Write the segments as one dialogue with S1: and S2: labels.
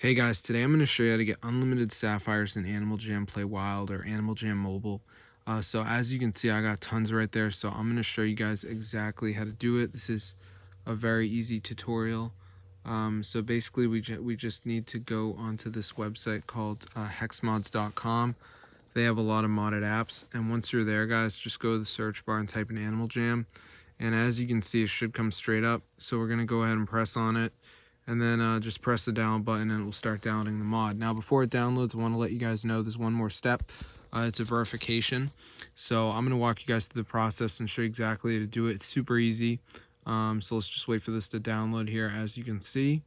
S1: Hey guys, today I'm going to show you how to get unlimited sapphires in Animal Jam Play Wild or Animal Jam Mobile. So as you can see, I got tons right there. So I'm going to show you guys exactly how to do it. This is a very easy tutorial. So basically, we just need to go onto this website called hexmods.com. They have a lot of modded apps, and once you're there, guys, just go to the search bar and type in Animal Jam. And as you can see, it should come straight up. So we're going to go ahead and press on it, and then just press the download button and it will start downloading the mod. Now before it downloads, I want to let you guys know there's one more step. It's a verification. So I'm going to walk you guys through the process and show you exactly how to do it. It's super easy. So let's just wait for this to download here. As you can see,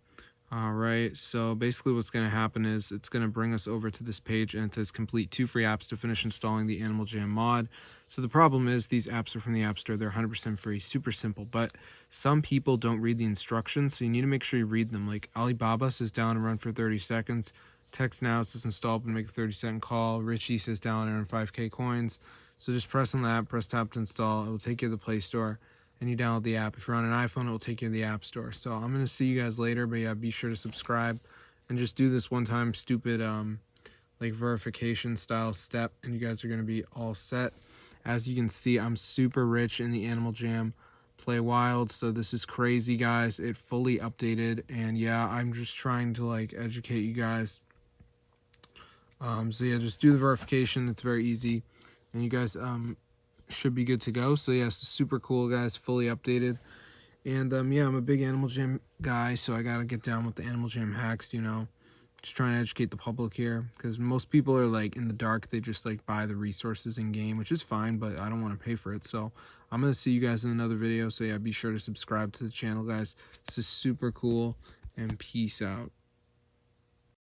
S1: alright, so basically what's going to happen is it's going to bring us over to this page, and it says complete 2 free apps to finish installing the Animal Jam mod. So the problem is these apps are from the App Store. They're 100% free, super simple, but some people don't read the instructions, so you need to make sure you read them. Like Alibaba says down and run for 30 seconds. Text Now says install and make a 30-second call. Richie says down and earn 5k coins. So just press on that, press tap to install. It will take you to the Play Store, and you download the app. If you're on an iPhone, it will take you to the App Store. So I'm going to see you guys later, but yeah, be sure to subscribe and just do this one time stupid like verification style step, and you guys are going to be all set. As you can see, I'm super rich in the Animal Jam Play Wild, so this is crazy, guys. It fully updated, and yeah, I'm just trying to like educate you guys. So yeah, just do the verification. It's very easy, and you guys should be good to go. So yeah, it's super cool, guys. Fully updated. And yeah, I'm a big Animal Jam guy, so I gotta get down with the Animal Jam hacks, just trying to educate the public here, because most people are like in the dark. They just like buy the resources in game, which is fine, but I don't want to pay for it. So I'm gonna see you guys in another video. So yeah, be sure to subscribe to the channel, guys. This is super cool, and peace out.